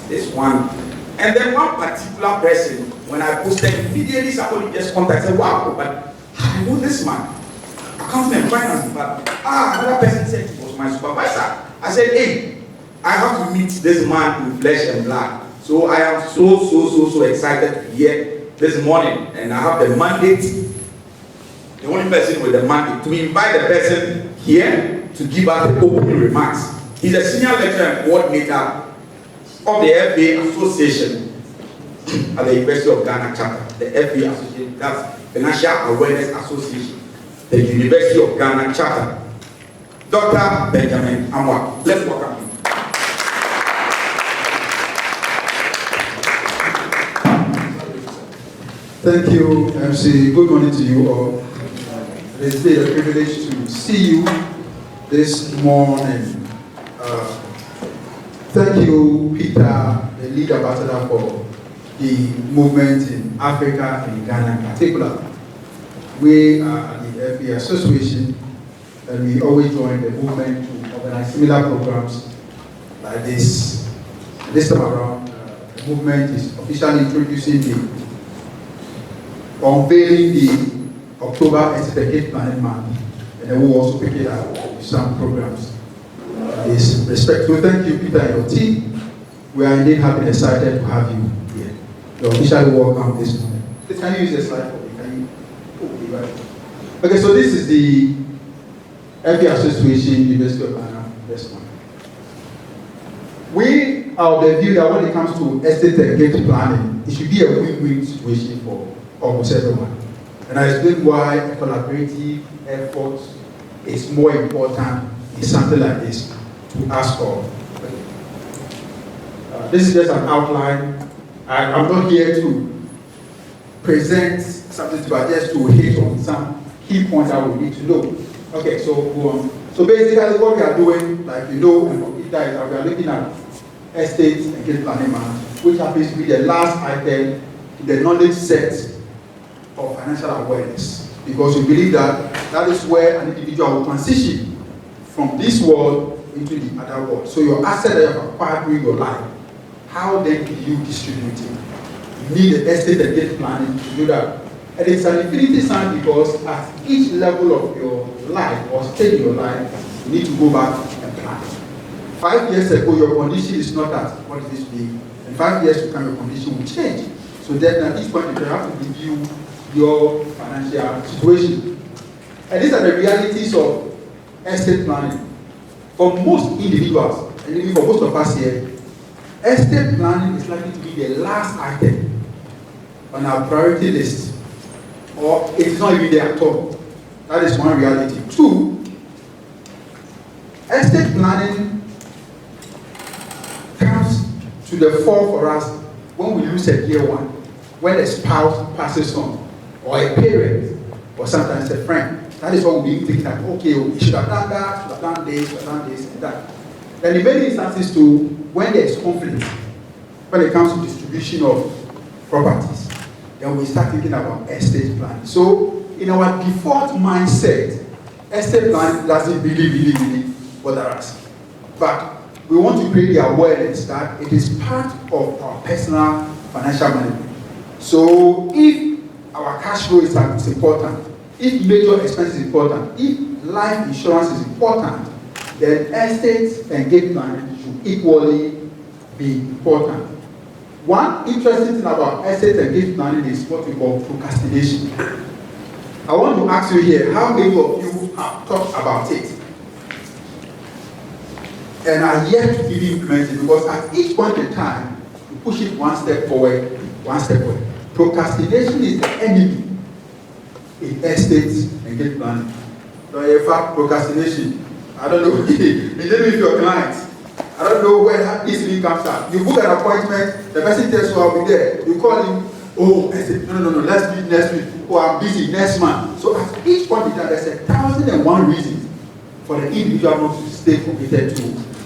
this one. And then one particular person, when I posted, immediately somebody just contacted, said, wow, but I know this man. Accounting and finance, but another person said he was my supervisor. I said, hey, I have to meet this man in flesh and blood. So I am so excited to be here this morning, and I have the mandate, the only person with the mandate, to invite the person here to give us the opening remarks. He's a senior lecturer and coordinator of the FA Association at the University of Ghana chapter. The FA Association, that's Financial Awareness Association, the University of Ghana chapter. Dr. Benjamin Amwa, let's welcome him. Thank you, MC. Good morning to you all. It is a privilege to see you this morning. Thank you, Peter, the lead ambassador for the movement in Africa and Ghana in particular. We are at the FA Association, and we always join the movement to organize similar programs like this. This time around, the movement is officially introducing unveiling the October Estate Planning Month, and then we'll also pick it up with some programs in this respect. So thank you, Peter, and your team. We are indeed happy and excited to have you here. You're officially welcome this morning. Can you use the slide for me? Okay, so this is the FA Association, University of Ghana, this one. We are of the view that when it comes to estate and gate planning, it should be a win-win situation for almost everyone. And I explain why a collaborative effort is more important in something like this to us all. This is just an outline. I'm not here to present something, but just to hit on some key points that we need to know. Okay, so go on. So basically what we are doing, like you know, and for Peter, is that we are looking at estates and gate planning month, which happens to be the last item in the knowledge set of financial awareness, because we believe that that is where an individual will transition from this world into the other world. So your asset that you have acquired during your life, how then do you distribute it? You need the estate and gate planning to do that. And it's an infinity sign because at each level of your life or stage in your life, you need to go back and plan. 5 years ago, your condition is not at what it is today. And 5 years to come, your condition will change. So then at this point, you have to review your financial situation. And these are the realities of estate planning. For most individuals, and even for most of us here, estate planning is likely to be the last item on our priority list, or it's not even there at all. That is one reality. Two, estate planning comes to the fore for us when we lose a dear one, when a spouse passes on, or a parent, or sometimes a friend. That is what we think that, okay, we should have done that, should have done this, should have done this, and that. Then in many instances too, when there is conflict, when it comes to distribution of properties, then we start thinking about estate planning. So in our default mindset, estate planning doesn't really bother us. But we want to create the awareness that it is part of our personal financial management. So if our cash flow is important, if major expense is important, if life insurance is important, then estate and gate planning should equally be important. One interesting thing about estate and gate planning is what we call procrastination. I want to ask you here, how many of you have thought about it and are yet to really implement it? Because at each point in time, you push it one step forward, one step forward. Procrastination is the enemy in estate and gate planning. So in fact, procrastination, I don't know, even with your clients, I don't know where that easily comes out. You book an appointment, the person tells you I'll be there. You call him, oh, I said, no, let's meet next week. Oh, I'm busy next month. So at each point in time, there's 1,001 reasons for the individual not to stay committed to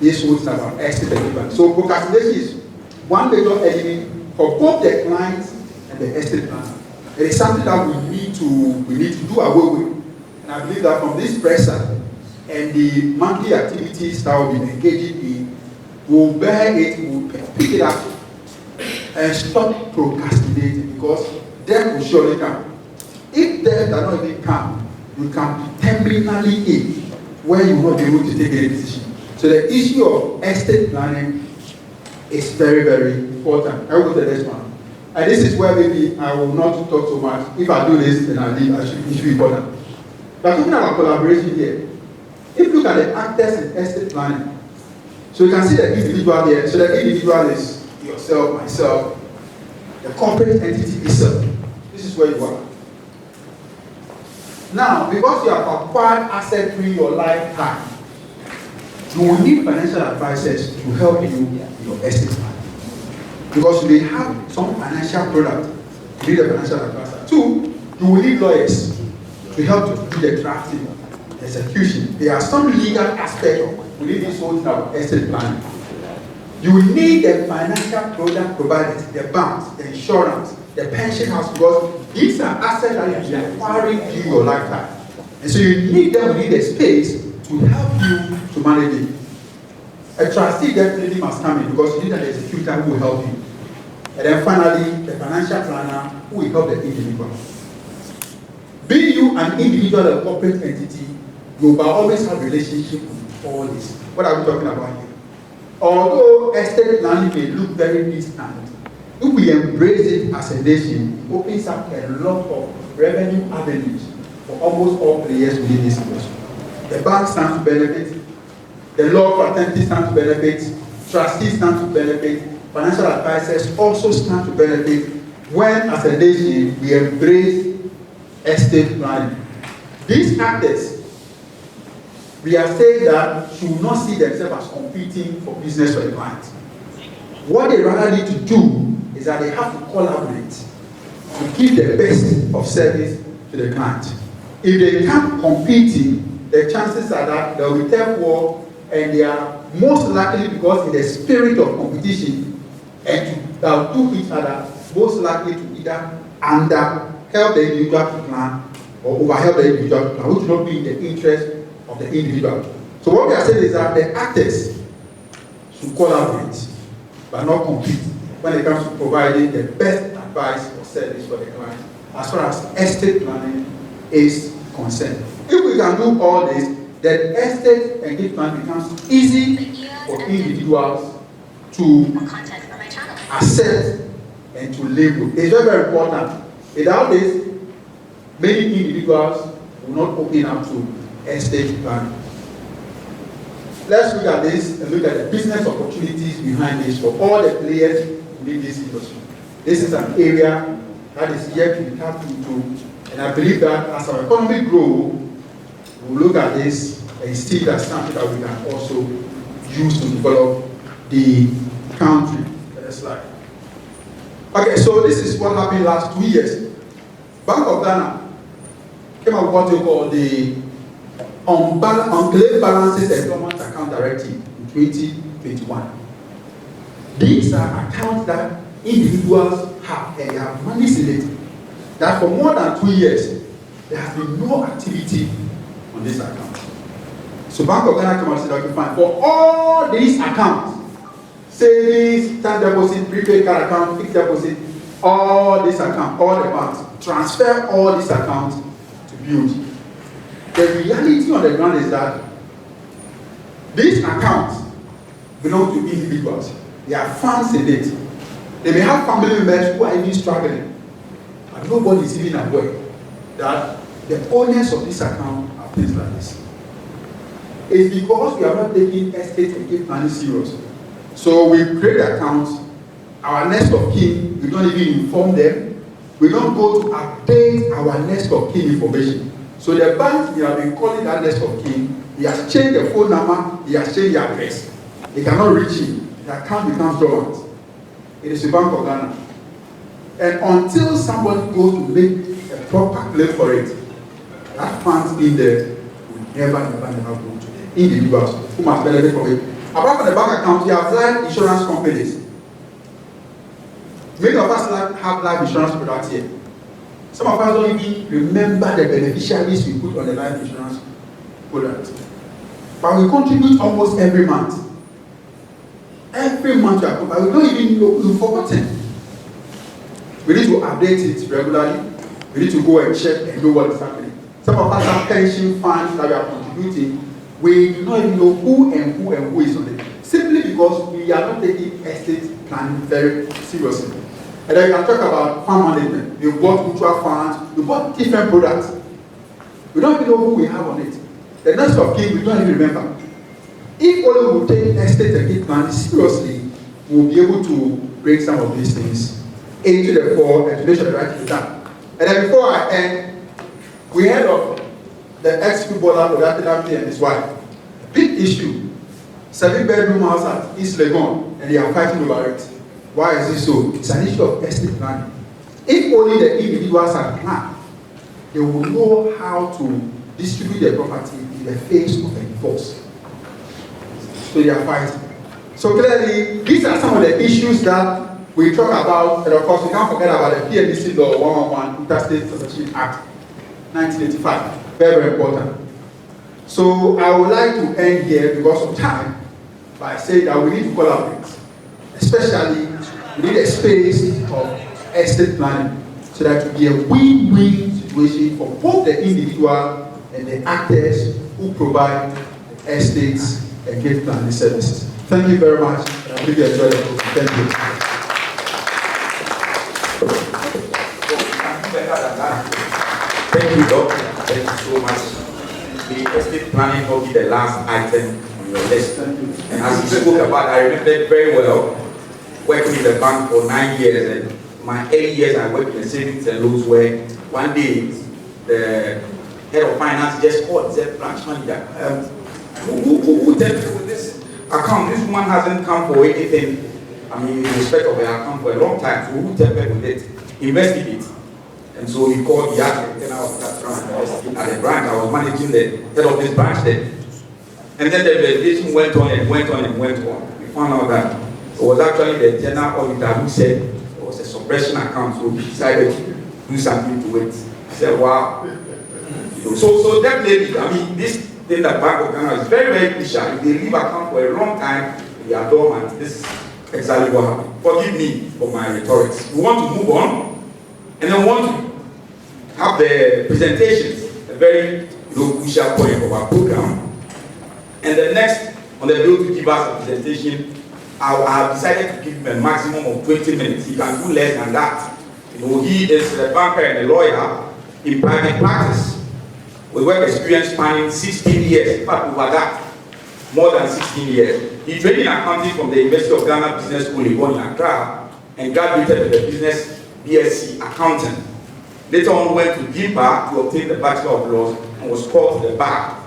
this whole thing about estate and gate planning. So procrastination is one major enemy for both the clients and the estate planner. It is something that we need to do away with. And I believe that from this pressure and the monthly activities that we'll be engaging in, we'll bear it, we'll pick it up, and stop procrastinating, because death will surely come. If death does not even come, you can be terminally ill, where you will not be able to take any decision. So the issue of estate planning is very, very important. I will go to the next one. And this is where maybe I will not talk so much. If I do this, then I leave. It should be important. But talking about collaboration here, if you look at the actors in estate planning, so you can see the individual here. So the individual is yourself, myself, the corporate entity itself. This is where you are. Now, because you have acquired assets during your lifetime, you will need financial advisors to help you in your estate plan. Because you may have some financial product, you need a financial advisor. Two, you will need lawyers to help to do the drafting, execution. There are some legal aspects within this whole thing of estate planning. You will need the financial product providers, the banks, the insurance, the pension house, because these are assets that you are acquiring during your lifetime. And so you need them within the space to help you to manage it. A trustee definitely must come in, because you need an executor who will help you. And then finally, the financial planner who will help the individual. Be you an individual or corporate entity, you will always have a relationship with all this. What are we talking about here? Although estate planning may look very distant, if we embrace it as a nation, it opens up a lot of revenue avenues for almost all players within this industry. The bank stands to benefit, the law fraternity stands to benefit, trustees stand to benefit, financial advisors also stand to benefit when, as a nation, we embrace estate planning. These actors, we are saying that should not see themselves as competing for business for the client. What they rather need to do is that they have to collaborate to give the best of service to the client. If they can't competing, the chances are that there will be turf war, and they are most likely, because in the spirit of competition and to do each other, most likely to either help the individual to plan or overhelp the individual to plan, which will not be in the interest of the individual. So what we are saying is that the actors should collaborate but not compete when it comes to providing the best advice or service for the client as far as estate planning is concerned. If we can do all this, then estate and gift plan becomes easy for individuals to accept and to live with. It's very, very important. Without this, many individuals will not open up to estate planning. Let's look at this and look at the business opportunities behind this for all the players within this industry. This is an area that is yet to be tapped into, and I believe that as our economy grows, we'll look at this and see that something that we can also use to develop the country. Next slide. Okay, so this is what happened last 2 years. Bank of Ghana came up with what we call the Unclaimed Balances Employment Account Directive in 2021. These are accounts that individuals have, and they have money in it, that for more than 2 years, there has been no activity on this account. So Bank of Ghana came out and said, okay, fine, for all these accounts, savings, time deposit, prepaid card account, fixed deposit, all these accounts, all the banks, transfer all these accounts to build. The reality on the ground is that these accounts belong to individuals. There are funds in it. They may have family members who are even struggling, but nobody is even aware that the owners of this account are things like this. It's because we are not taking estate and gift money serious. So we create accounts, our next of kin, we don't even inform them. We don't go to update our next of kin information. So the bank, they have been calling that next of kin, he has changed the phone number, he has changed the address. They cannot reach him. The account becomes dormant. It is the Bank of Ghana. And until somebody goes to make a proper claim for it, that funds in there will never go to the individuals who must benefit from it. Apart from the bank account, you have life insurance companies. Many of us have life insurance products here. Some of us don't even remember the beneficiaries we put on the life insurance product. But we contribute almost every month. every month you are, but we don't even know, we've forgotten. We need to update it regularly. We need to go and check and know what is happening. Some of us have pension funds that we are contributing. We do not even know who is on it. Simply because we are not taking estate planning very seriously. And then you can talk about farm management. We bought mutual funds, we bought different products. We don't even know who we have on it. The next of kin, we don't even remember. If only we take estate and gate planning seriously, we'll be able to bring some of these things into the fore and to make sure the right thing is done. And then before I end, we heard of the ex-footballer Odatinamti and his wife. Big issue. 7-bedroom house at East Legon, and they are fighting over it. Why is this so? It's an issue of estate planning. If only the individuals are planned, they will know how to distribute their property in the face of a divorce. So they are fighting. So clearly, these are some of the issues that we talk about, and of course, we can't forget about the PNDC Law 111 Interstate Succession Act 1985. Very, very important. So I would like to end here because of time by saying that we need to collaborate. Especially, we need a space of estate planning so that it will be a win-win situation for both the individual and the actors who provide estates and gate planning services. Thank you very much. I really enjoyed the program. Thank you. Thank you, Doc. Thank you so much. The estate planning will be the last item on your list. And as you spoke about, I remember it very well, working in the bank for 9 years. And my 8 years, I worked in the savings and loans where one day the head of finance just called and said, branch manager, who dealt with this account? This woman hasn't come for anything. I mean, in respect of her account for a long time. So who tampered with it? Investigate. And so he called the architect, and I was at the branch. I was managing the head of this branch there. And then the investigation went on and went on and went on. We found out that it was actually the general auditor who said it was a suppression account, so he decided to do something to it. He said, wow. So definitely, I mean, this thing that Bank of Ghana is very, very crucial. If they leave account for a long time, they are dormant. This is exactly what happened. Forgive me for my rhetorics. We want to move on. And then we want to have the presentations, a very crucial point of our program. And the next on the bill to give us a presentation, I have decided to give him a maximum of 20 minutes. He can do less than that. You know, he is a banker and a lawyer in private practice with work experience spanning 16 years, in fact over that, more than 16 years. He trained in accounting from the University of Ghana Business School in Accra and graduated with a business BSc accountant. Later on went to DIPA to obtain the Bachelor of Laws and was called to the bar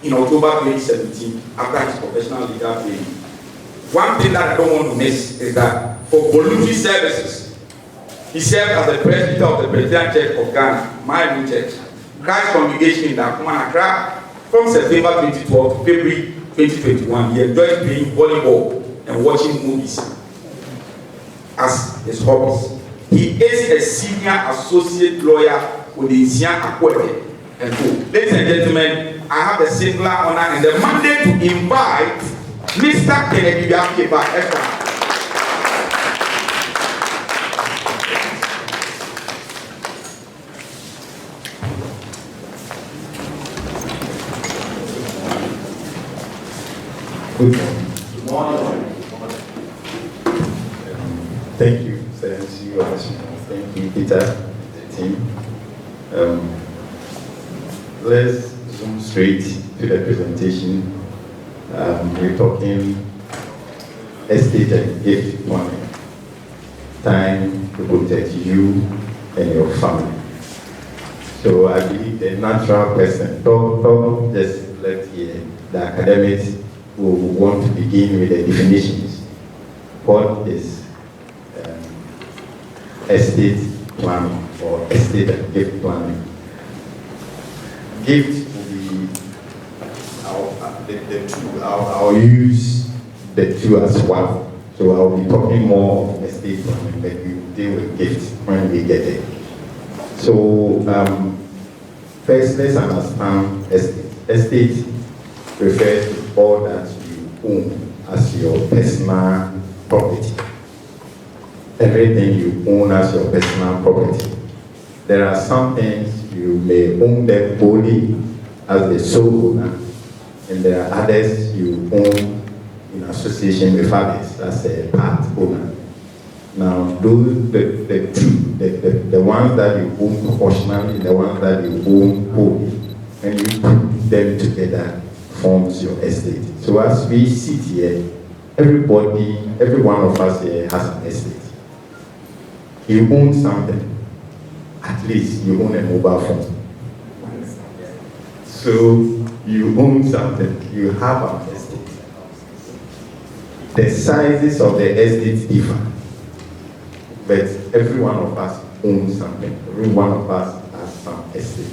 in October 2017 after his professional legal training. One thing that I don't want to miss is that for voluntary services, he served as the presbyter of the Presbyterian Church of Ghana, my new church, Christ Congregation in Dakuma, Accra, from September 2012 to February 2021. He enjoyed playing volleyball and watching movies as his hobbies. He is a senior associate lawyer with the Isian Akwete and Co. Ladies and gentlemen, I have the singular honor and the mandate to invite Mr. Kennedy Biafeba. Good morning. Thank you, Excellency. Thank you, Peter, the team. Let's zoom straight to the presentation. We're talking estate and gift planning. Time to protect you and your family. So I believe the natural person, talk just left here, the academics will want to begin with the definitions. What is estate planning or estate and gift planning? Gift will be the two. I'll use the two as one. So I'll be talking more of estate planning, but we will deal with gifts when we get there. So first, let's understand estate. Estate refers to all that you own as your your personal property. Everything you own as your personal property. There are some things you may own them wholly as the sole owner, and there are others you own in association with others as a part owner. Now, those the ones that you own proportionally, the ones that you own wholly, and you put them together forms your estate. So as we sit here, every one of us here has an estate. You own something. At least you own a mobile phone. So you own something. You have an estate. The sizes of the estate differ, but every one of us owns something. Every one of us has some estate.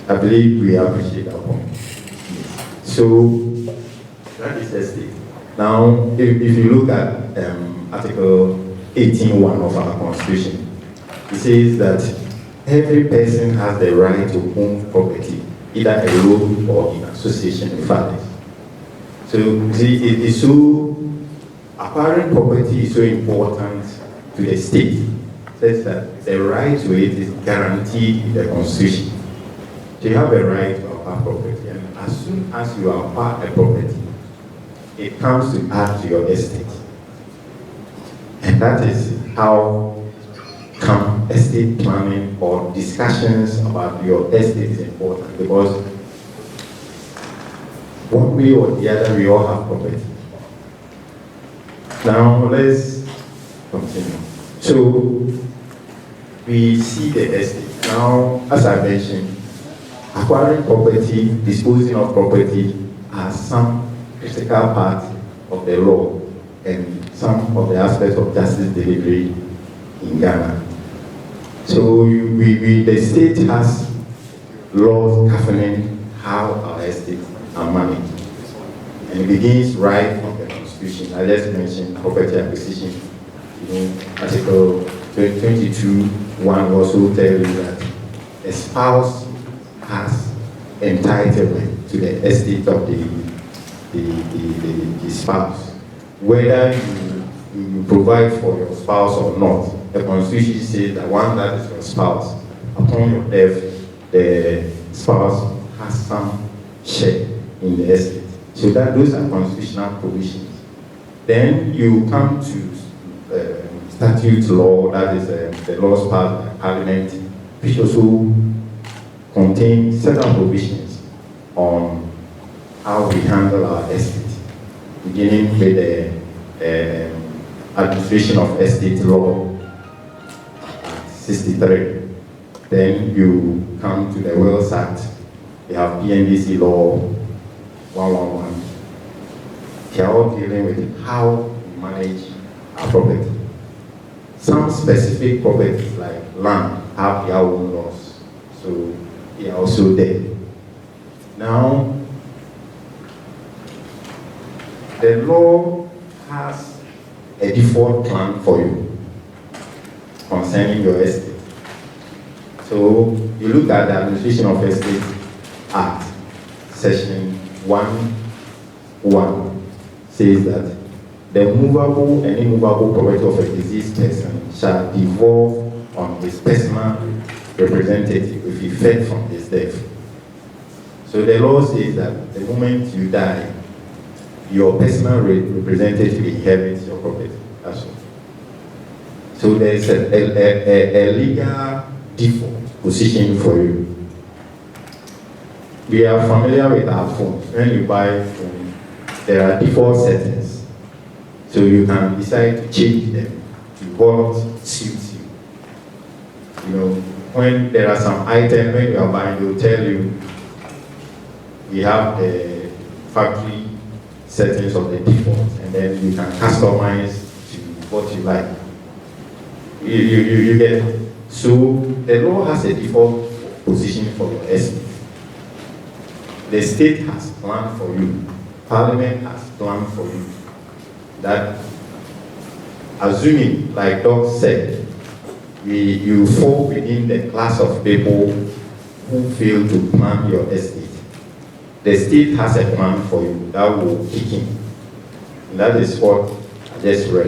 I believe we appreciate that point. So that is estate. Now, if you look at Article 18(1) of our Constitution, it says that every person has the right to own property, either alone or in association with others. So, you see, it is so, acquiring property is so important to the state, says that the right to it is guaranteed in the Constitution. So you have a right to acquire property, and as soon as you acquire a property, it comes to add to your estate. And that is how come estate planning or discussions about your estate is important, because one way or the other we all have property. Now let's continue. So we see the estate. Now, as I mentioned, acquiring property, disposing of property are some critical parts of the law and some of the aspects of justice delivery in Ghana. So the state has laws governing how our estates are managed. And it begins right from the Constitution. I just mentioned property acquisition. Article 22(1) also tells you that a spouse has entitlement to the estate of the spouse. Whether you provide for your spouse or not, the Constitution says that one that is your spouse, upon your death, the spouse has some share in the estate. So those are constitutional provisions. Then you come to statute law, that is the laws passed by Parliament, which also contain certain provisions on how we handle our estate, beginning with the administration of estate law at 63. Then you come to the Wills Act. We have PNDC law 111. They are all dealing with how we manage our property. Some specific properties like land have their own laws, so they are also there. Now, the law has a default plan for you concerning your estate. So you look at the Administration of Estate Act, section 1(1) says that the movable and immovable property of a deceased person shall devolve on his personal representative with effect from his death. So the law says that the moment you die, your personal representative inherits your property. That's all. So there is a legal default position for you. We are familiar with our phones. When you buy a phone, there are default settings. So you can decide to change them to what suits you. You know, when there are some items when you are buying, they will tell you we have the factory settings of the default, and then you can customize to what you like. You get it. So the law has a default position for your estate. The state has planned for you. Parliament has planned for you. That, assuming, like Doc said, you fall within the class of people who fail to plan your estate. The state has a plan for you that will kick in And that is what I just read.